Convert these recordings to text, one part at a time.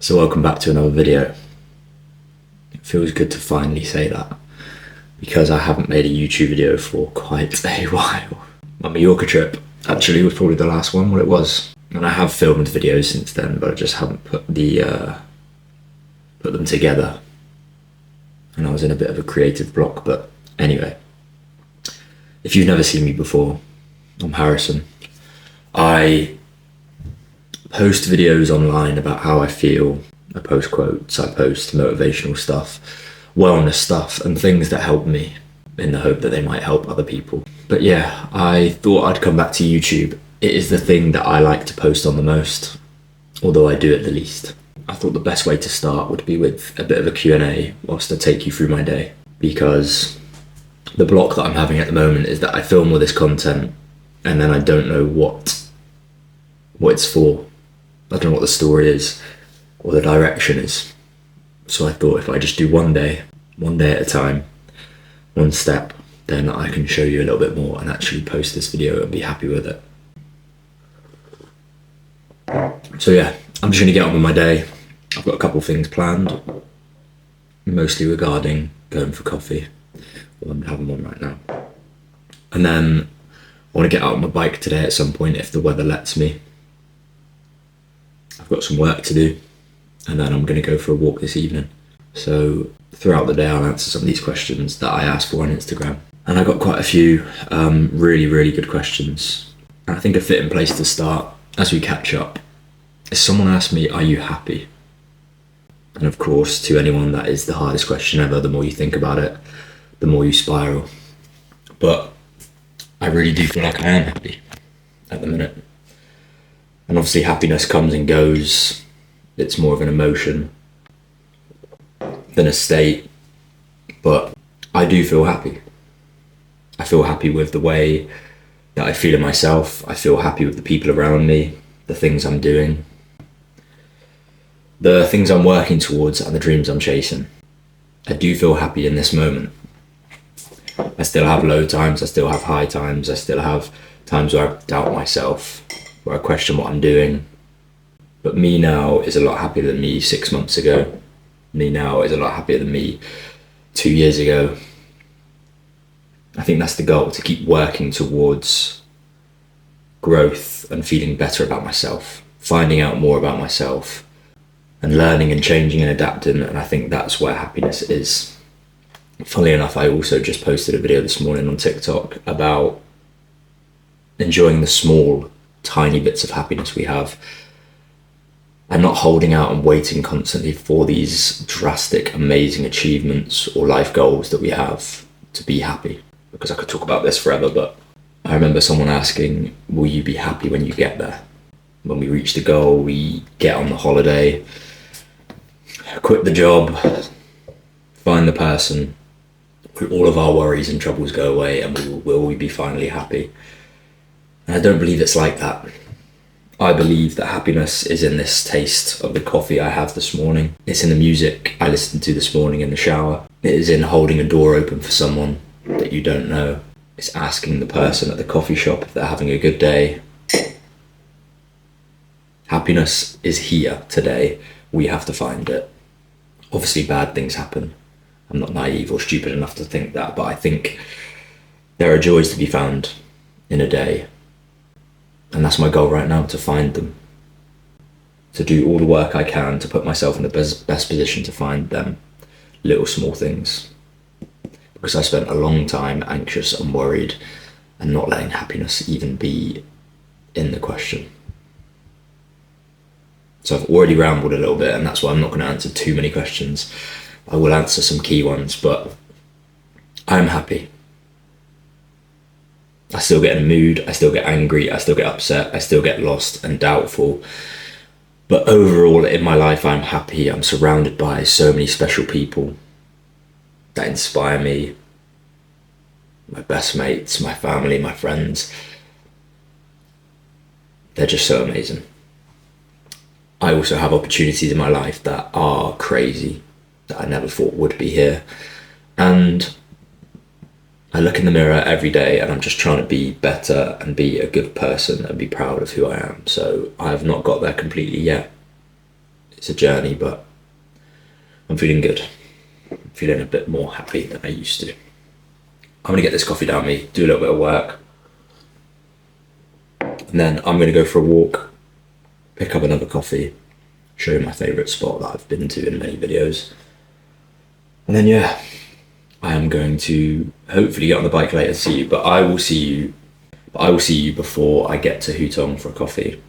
So welcome back to another video. It feels good to finally say that because I haven't made a YouTube video for quite a while. My Mallorca trip actually was probably the last one, it was. And I have filmed videos since then, but I just haven't put them together. And I was in a bit of a creative block, but anyway. If you've never seen me before, I'm Harrison. I post videos online about how I feel. I post quotes, I post motivational stuff, wellness stuff, and things that help me in the hope that they might help other people. But yeah, I thought I'd come back to YouTube. It is the thing that I like to post on the most, although I do it the least. I thought the best way to start would be with a bit of a Q&A whilst I take you through my day, because the block that I'm having at the moment is that I film all this content and then I don't know what it's for. I don't know what the story is or the direction is. So I thought if I just do one day at a time, one step, then I can show you a little bit more and actually post this video and be happy with it. So yeah, I'm just gonna get on with my day. I've got a couple of things planned, mostly regarding going for coffee. Well, I'm having one right now. And then I want to get out on my bike today at some point if the weather lets me. I've got some work to do, and then I'm going to go for a walk this evening. So throughout the day I'll answer some of these questions that I asked for on Instagram. And I got quite a few really good questions. And I think a fitting place to start as we catch up is someone asked me, are you happy? And of course, to anyone, that is the hardest question ever. The more you think about it, the more you spiral. But I really do feel like I am happy at the minute. And obviously happiness comes and goes. It's more of an emotion than a state. But I do feel happy. I feel happy with the way that I feel in myself. I feel happy with the people around me, the things I'm doing, the things I'm working towards, and the dreams I'm chasing. I do feel happy in this moment. I still have low times, I still have high times, I still have times where I doubt myself, where I question what I'm doing. But me now is a lot happier than me 6 months ago. Me now is a lot happier than me 2 years ago. I think that's the goal, to keep working towards growth and feeling better about myself, finding out more about myself and learning and changing and adapting. And I think that's where happiness is. Funnily enough, I also just posted a video this morning on TikTok about enjoying the small, tiny bits of happiness we have and not holding out and waiting constantly for these drastic, amazing achievements or life goals that we have to be happy. Because I could talk about this forever, but I remember someone asking, will you be happy when you get there? When we reach the goal, we get on the holiday, quit the job, find the person, all of our worries and troubles go away, and will we be finally happy? And I don't believe it's like that. I believe that happiness is in this taste of the coffee I have this morning. It's in the music I listened to this morning in the shower. It is in holding a door open for someone that you don't know. It's asking the person at the coffee shop if they're having a good day. Happiness is here today. We have to find it. Obviously bad things happen. I'm not naive or stupid enough to think that, but I think there are joys to be found in a day. And that's my goal right now, to find them. To do all the work I can to put myself in the best position to find them little small things. Because I spent a long time anxious and worried and not letting happiness even be in the question. So I've already rambled a little bit, and that's why I'm not going to answer too many questions. I will answer some key ones, but I'm happy. I still get in a mood, I still get angry, I still get upset, I still get lost and doubtful. But overall in my life, I'm happy. I'm surrounded by so many special people that inspire me. My best mates, my family, my friends. They're just so amazing. I also have opportunities in my life that are crazy, that I never thought would be here. And I look in the mirror every day and I'm just trying to be better and be a good person and be proud of who I am. So I have not got there completely yet. It's a journey, but I'm feeling good. I'm feeling a bit more happy than I used to. I'm going to get this coffee down me, do a little bit of work, and then I'm going to go for a walk, pick up another coffee, show you my favourite spot that I've been to in many videos. And then, yeah, I am going to hopefully get on the bike later to see you, but I will see you before I get to Hutong for a coffee.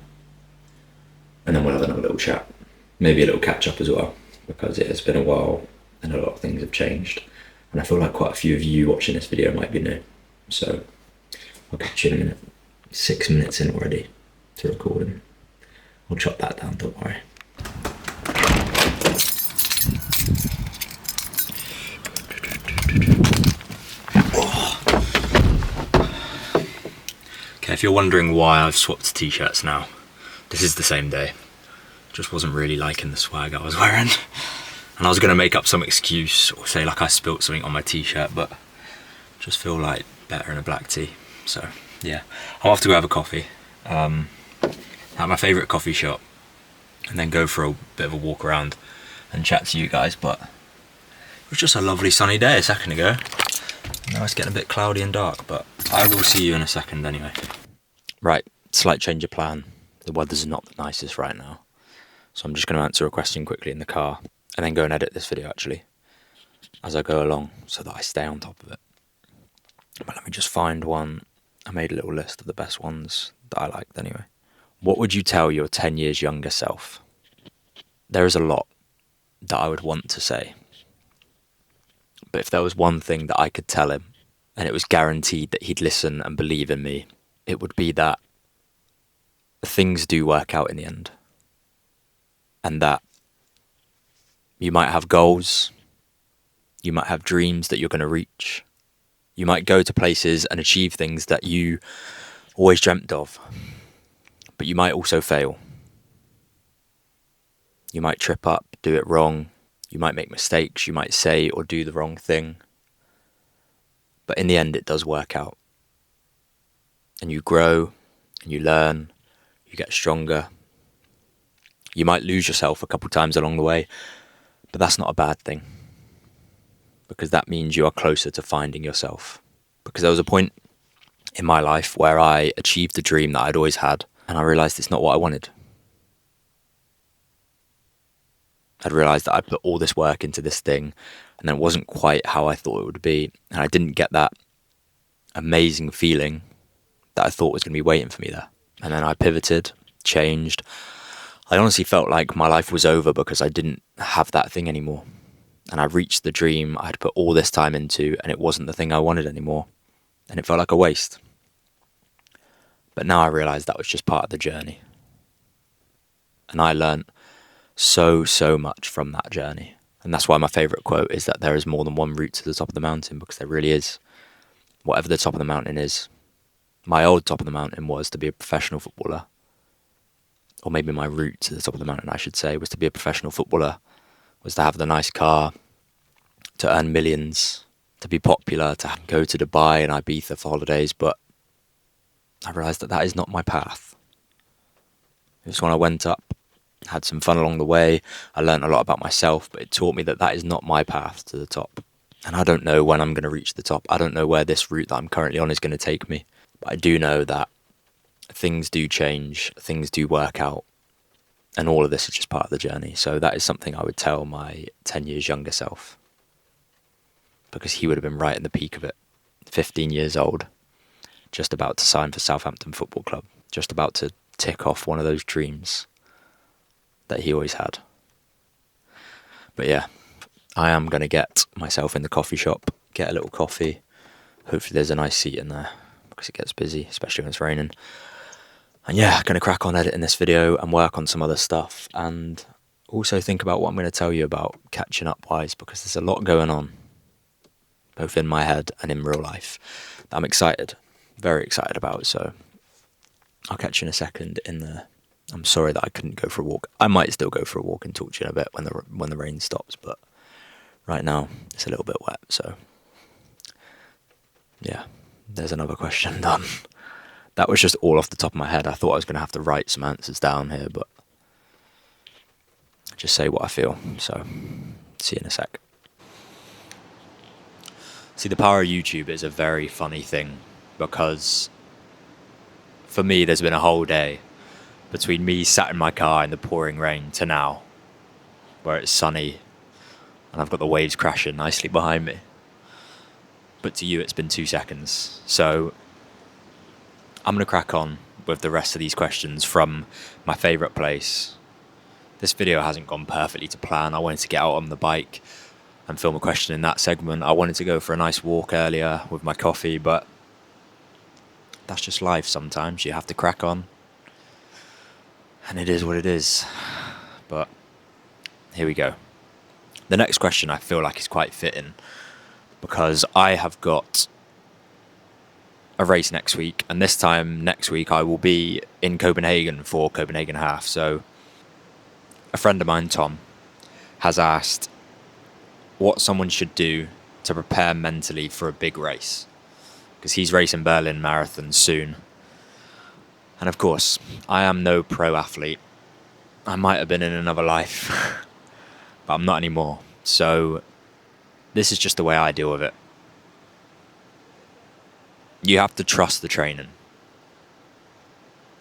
And then we'll have another little chat, maybe a little catch up as well, because it has been a while and a lot of things have changed. And I feel like quite a few of you watching this video might be new. So I'll catch you in a minute. 6 minutes in already to recording. I'll chop that down, don't worry. Okay, if you're wondering why I've swapped t-shirts now, this is the same day. Just wasn't really liking the swag I was wearing. And I was going to make up some excuse or say like I spilt something on my t-shirt, but just feel like better in a black tee. So yeah, I'll have to go have a coffee at my favourite coffee shop and then go for a bit of a walk around and chat to you guys. But it was just a lovely sunny day a second ago. Now it's getting a bit cloudy and dark, but I will see you in a second anyway. Right, slight change of plan. The weather's not the nicest right now, so I'm just going to answer a question quickly in the car and then go and edit this video actually as I go along so that I stay on top of it. But let me just find one. I made a little list of the best ones that I liked anyway. What would you tell your 10 years younger self? There is a lot that I would want to say. But if there was one thing that I could tell him, and it was guaranteed that he'd listen and believe in me, it would be that things do work out in the end. And that you might have goals, you might have dreams that you're going to reach, you might go to places and achieve things that you always dreamt of, but you might also fail. You might trip up, do it wrong, you might make mistakes, you might say or do the wrong thing, but in the end it does work out. And you grow, and you learn, you get stronger. You might lose yourself a couple times along the way, but that's not a bad thing, because that means you are closer to finding yourself. Because there was a point in my life where I achieved a dream that I'd always had, and I realised it's not what I wanted. I'd realised that I'd put all this work into this thing, and then it wasn't quite how I thought it would be, and I didn't get that amazing feeling that I thought was going to be waiting for me there. And then I pivoted, changed. I honestly felt like my life was over because I didn't have that thing anymore. And I reached the dream I'd put all this time into, and it wasn't the thing I wanted anymore. And it felt like a waste. But now I realised that was just part of the journey. And I learnt so much from that journey. And that's why my favourite quote is that there is more than one route to the top of the mountain, because there really is. Whatever the top of the mountain is. My old top of the mountain was to be a professional footballer. Or maybe my route to the top of the mountain, I should say, was to be a professional footballer, was to have the nice car, to earn millions, to be popular, to go to Dubai and Ibiza for holidays, but I realised that that is not my path. It was when I went up, had some fun along the way, I learnt a lot about myself, but it taught me that that is not my path to the top. And I don't know when I'm going to reach the top. I don't know where this route that I'm currently on is going to take me. But I do know that things do change, things do work out, and all of this is just part of the journey. So that is something I would tell my 10 years younger self, because he would have been right in the peak of it, 15 years old, just about to sign for Southampton Football Club, just about to tick off one of those dreams that he always had. But yeah, I am going to get myself in the coffee shop, get a little coffee. Hopefully there's a nice seat in there, because it gets busy, especially when it's raining. And yeah, going to crack on editing this video and work on some other stuff, and also think about what I'm going to tell you about catching up wise, because there's a lot going on, both in my head and in real life, that I'm excited, very excited about. So I'll catch you in a second in the... I'm sorry that I couldn't go for a walk. I might still go for a walk and talk to you in a bit when the rain stops, but right now it's a little bit wet, so yeah, there's another question done. That was just all off the top of my head. I thought I was going to have to write some answers down here, but just say what I feel. So, see you in a sec. See, the power of YouTube is a very funny thing, because for me, there's been a whole day between me sat in my car in the pouring rain to now, where it's sunny and I've got the waves crashing nicely behind me. But to you, it's been 2 seconds. So I'm going to crack on with the rest of these questions from my favourite place. This video hasn't gone perfectly to plan. I wanted to get out on the bike and film a question in that segment. I wanted to go for a nice walk earlier with my coffee, but that's just life sometimes. You have to crack on. And it is what it is. But here we go. The next question I feel like is quite fitting, because I have got a race next week, and this time next week I will be in Copenhagen for Copenhagen Half. So a friend of mine, Tom, has asked what someone should do to prepare mentally for a big race, because he's racing Berlin Marathon soon. And of course, I am no pro athlete. I might have been in another life, but I'm not anymore. So this is just the way I deal with it. You have to trust the training.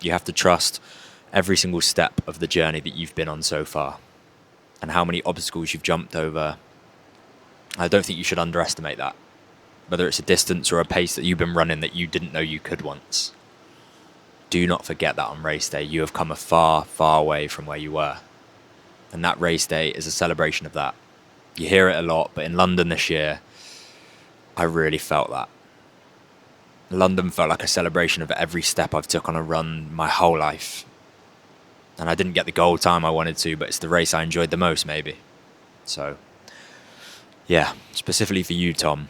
You have to trust every single step of the journey that you've been on so far, and how many obstacles you've jumped over. I don't think you should underestimate that, whether it's a distance or a pace that you've been running that you didn't know you could once. Do not forget that on race day. You have come a far, far way from where you were. And that race day is a celebration of that. You hear it a lot, but in London this year, I really felt that. London felt like a celebration of every step I've took on a run my whole life. And I didn't get the goal time I wanted to, but it's the race I enjoyed the most, maybe. So, yeah, specifically for you, Tom.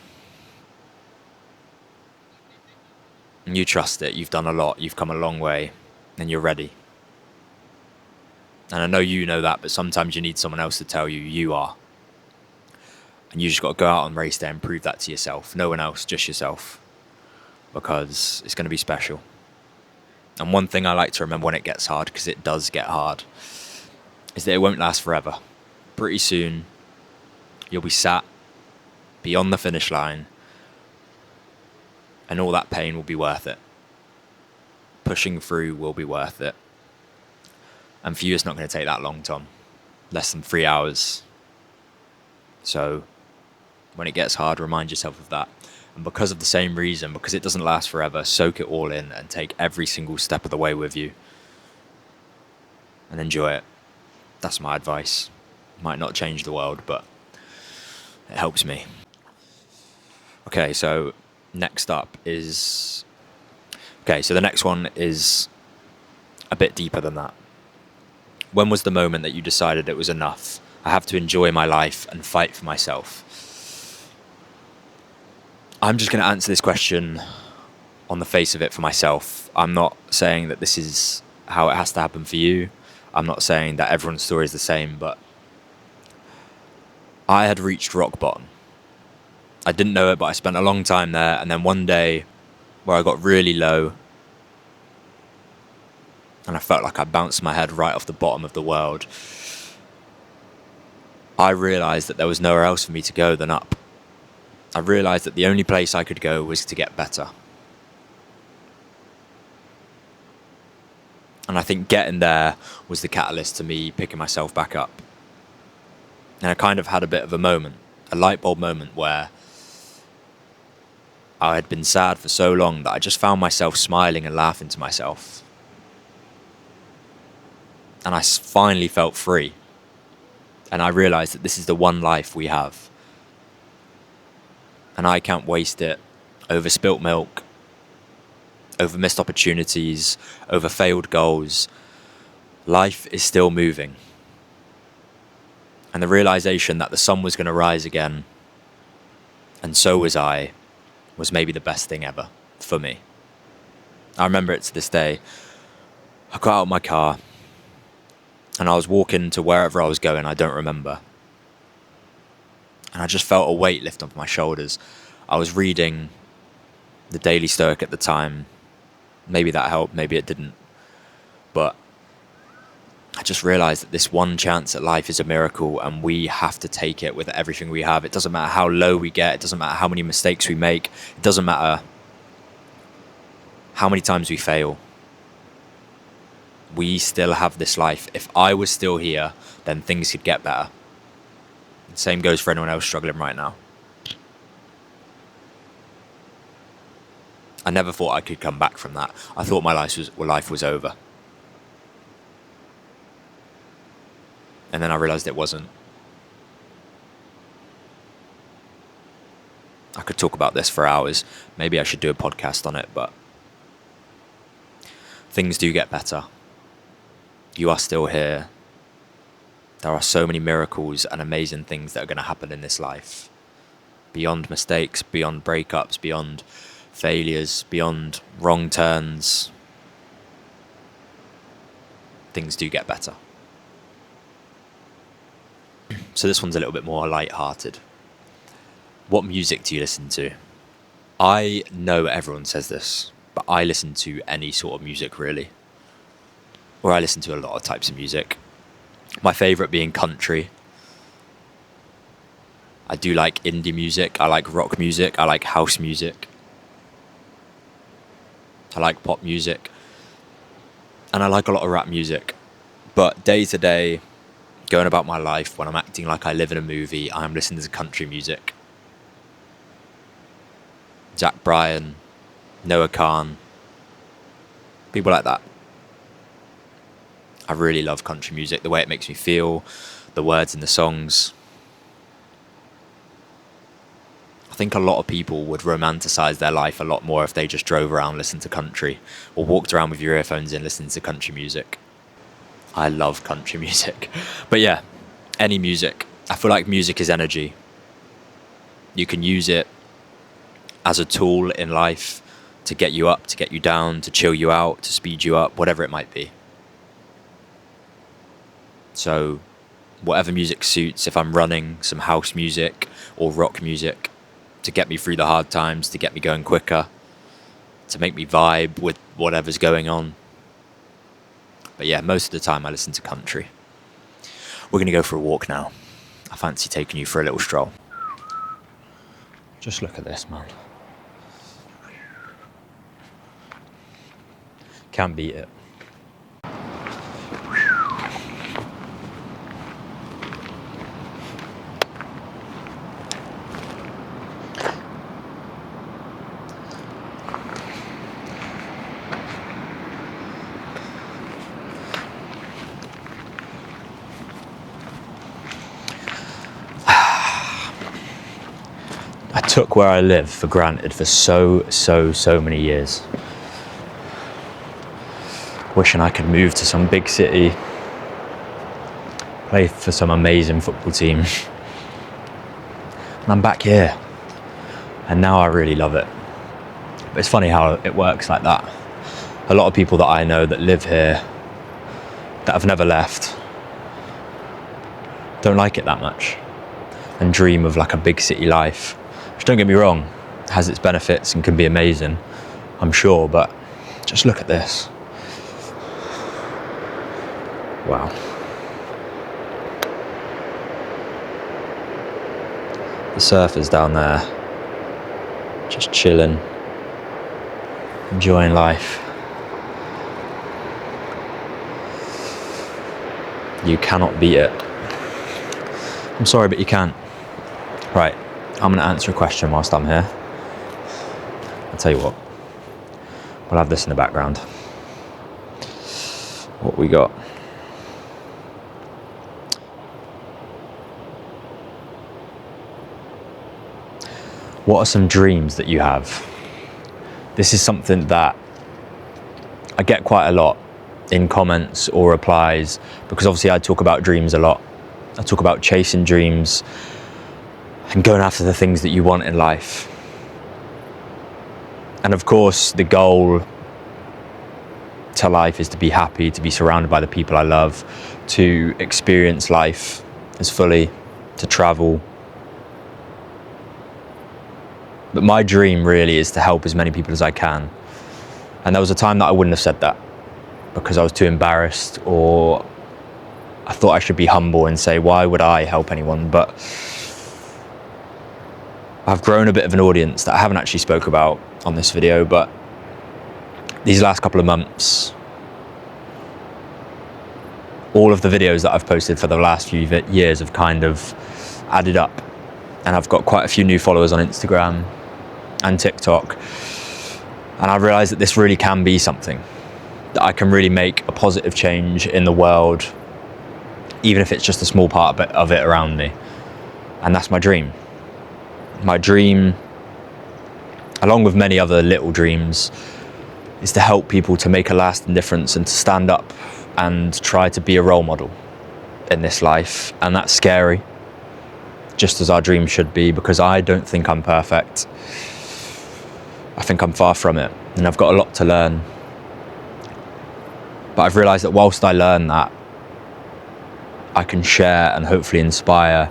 You trust it, you've done a lot, you've come a long way, and you're ready. And I know you know that, but sometimes you need someone else to tell you you are. And you just got to go out on race day and prove that to yourself. No one else, just yourself. Because it's going to be special. And one thing I like to remember when it gets hard, because it does get hard, is that it won't last forever. Pretty soon, you'll be sat beyond the finish line, and all that pain will be worth it. Pushing through will be worth it. And for you, it's not going to take that long, Tom. Less than 3 hours. So when it gets hard, remind yourself of that. And because of the same reason, because it doesn't last forever, soak it all in and take every single step of the way with you. And enjoy it. That's my advice. Might not change the world, but it helps me. Okay, so next up is... Okay, so the next one is a bit deeper than that. When was the moment that you decided it was enough? I have to enjoy my life and fight for myself. I'm just going to answer this question on the face of it for myself. I'm not saying that this is how it has to happen for you. I'm not saying that everyone's story is the same, but I had reached rock bottom. I didn't know it, but I spent a long time there. And then one day where I got really low and I felt like I bounced my head right off the bottom of the world, I realised that there was nowhere else for me to go than up. I realised that the only place I could go was to get better. And I think getting there was the catalyst to me picking myself back up. And I kind of had a bit of a moment, a light bulb moment, where I had been sad for so long that I just found myself smiling and laughing to myself. And I finally felt free. And I realised that this is the one life we have. And I can't waste it over spilt milk, over missed opportunities, over failed goals. Life is still moving. And the realisation that the sun was going to rise again, and so was I, was maybe the best thing ever for me. I remember it to this day. I got out of my car and I was walking to wherever I was going, I don't remember. And I just felt a weight lift off my shoulders. I was reading the Daily Stoic at the time. Maybe that helped, maybe it didn't. But I just realized that this one chance at life is a miracle, and we have to take it with everything we have. It doesn't matter how low we get. It doesn't matter how many mistakes we make. It doesn't matter how many times we fail. We still have this life. If I was still here, then things could get better. The same goes for anyone else struggling right now. I never thought I could come back from that. I thought my life was over. And then I realized it wasn't. I could talk about this for hours. Maybe I should do a podcast on it, but things do get better. You are still here. There are so many miracles and amazing things that are going to happen in this life. Beyond mistakes, beyond breakups, beyond failures, beyond wrong turns. Things do get better. So this one's a little bit more light-hearted. What music do you listen to? I know everyone says this, but I listen to any sort of music, really. Or I listen to a lot of types of music. My favourite being country. I do like indie music. I like rock music. I like house music. I like pop music. And I like a lot of rap music. But day to day, going about my life, when I'm acting like I live in a movie, I'm listening to country music. Zach Bryan, Noah Khan, people like that. I really love country music, the way it makes me feel, the words in the songs. I think a lot of people would romanticize their life a lot more if they just drove around listening to country, or walked around with your earphones in listening to country music. I love country music. But yeah, any music. I feel like music is energy. You can use it as a tool in life to get you up, to get you down, to chill you out, to speed you up, whatever it might be. So whatever music suits, if I'm running, some house music or rock music to get me through the hard times, to get me going quicker, to make me vibe with whatever's going on. But yeah, most of the time I listen to country. We're going to go for a walk now. I fancy taking you for a little stroll. Just look at this, man. Can't beat it. I took where I live for granted for so many years. Wishing I could move to some big city, play for some amazing football team. And I'm back here. And now I really love it. But it's funny how it works like that. A lot of people that I know that live here, that have never left, don't like it that much and dream of like a big city life. Which, don't get me wrong, has its benefits and can be amazing, I'm sure, but just look at this. Wow. The surfers down there, just chilling, enjoying life. You cannot beat it. I'm sorry, but you can't. Right, I'm going to answer a question whilst I'm here. I'll tell you what, we'll have this in the background. What we got? What are some dreams that you have? This is something that I get quite a lot in comments or replies, because obviously I talk about dreams a lot. I talk about chasing dreams and going after the things that you want in life. And of course, the goal to life is to be happy, to be surrounded by the people I love, to experience life as fully, to travel. But my dream really is to help as many people as I can. And there was a time that I wouldn't have said that because I was too embarrassed or I thought I should be humble and say, why would I help anyone? But I've grown a bit of an audience that I haven't actually spoke about on this video, but these last couple of months, all of the videos that I've posted for the last few years have kind of added up, and I've got quite a few new followers on Instagram and TikTok, and I've realized that this really can be something, that I can really make a positive change in the world, even if it's just a small part of it around me. And that's my dream. My dream, along with many other little dreams, is to help people to make a lasting difference and to stand up and try to be a role model in this life. And that's scary, just as our dream should be, because I don't think I'm perfect. I think I'm far from it, and I've got a lot to learn. But I've realized that whilst I learn that, I can share and hopefully inspire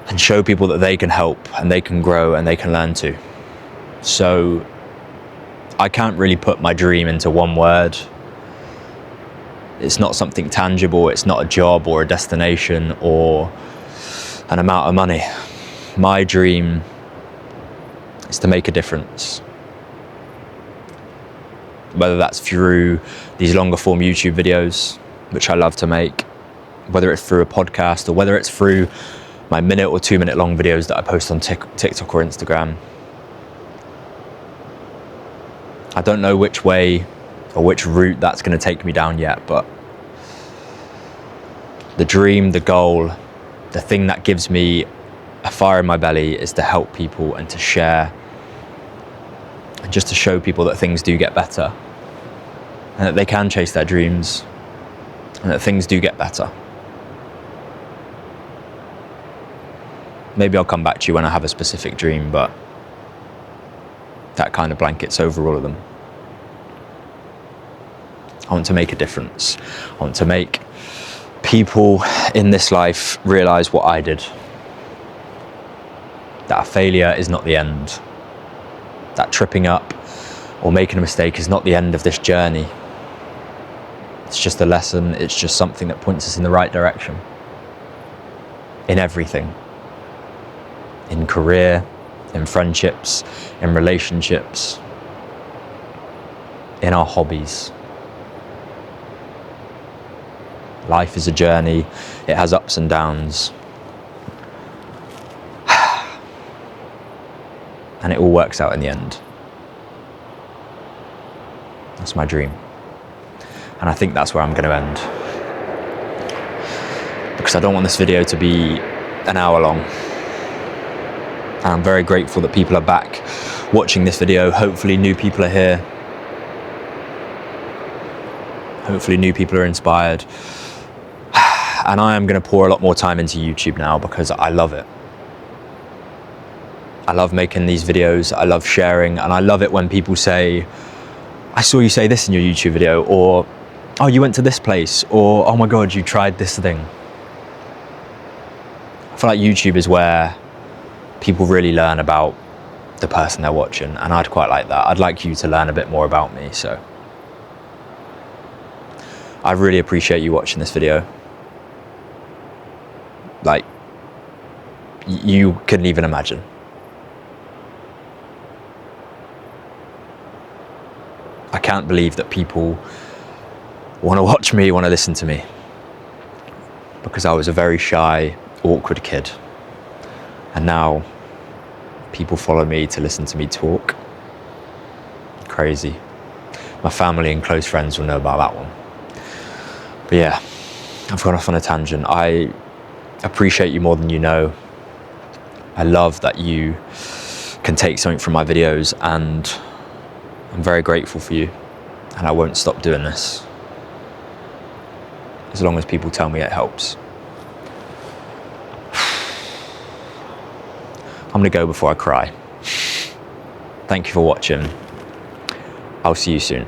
and show people that they can help and they can grow and they can learn too. So I can't really put my dream into one word. It's not something tangible. It's not a job or a destination or an amount of money. My dream is to make a difference. Whether that's through these longer form YouTube videos, which I love to make, whether it's through a podcast or whether it's through my 1 or 2 minute long videos that I post on TikTok or Instagram. I don't know which way or which route that's going to take me down yet, but the dream, the goal, the thing that gives me a fire in my belly is to help people and to share and just to show people that things do get better and that they can chase their dreams and that things do get better. Maybe I'll come back to you when I have a specific dream, but that kind of blankets over all of them. I want to make a difference. I want to make people in this life realize what I did. That a failure is not the end. That tripping up or making a mistake is not the end of this journey. It's just a lesson. It's just something that points us in the right direction. In everything. In career, in friendships, in relationships, in our hobbies. Life is a journey. It has ups and downs. And it all works out in the end. That's my dream. And I think that's where I'm going to end. Because I don't want this video to be an hour long. And I'm very grateful that people are back watching this video. Hopefully new people are here. Hopefully new people are inspired. And I am going to pour a lot more time into YouTube now because I love it. I love making these videos. I love sharing. And I love it when people say, I saw you say this in your YouTube video, or, oh, you went to this place, or, oh my God, you tried this thing. I feel like YouTube is where people really learn about the person they're watching, and I'd quite like that. I'd like you to learn a bit more about me, so I really appreciate you watching this video. Like, you couldn't even imagine. I can't believe that people want to watch me, want to listen to me, because I was a very shy, awkward kid. And now people follow me to listen to me talk. Crazy. My family and close friends will know about that one. But yeah, I've gone off on a tangent. I appreciate you more than you know. I love that you can take something from my videos, and I'm very grateful for you, and I won't stop doing this as long as people tell me it helps. I'm gonna go before I cry. Thank you for watching. I'll see you soon.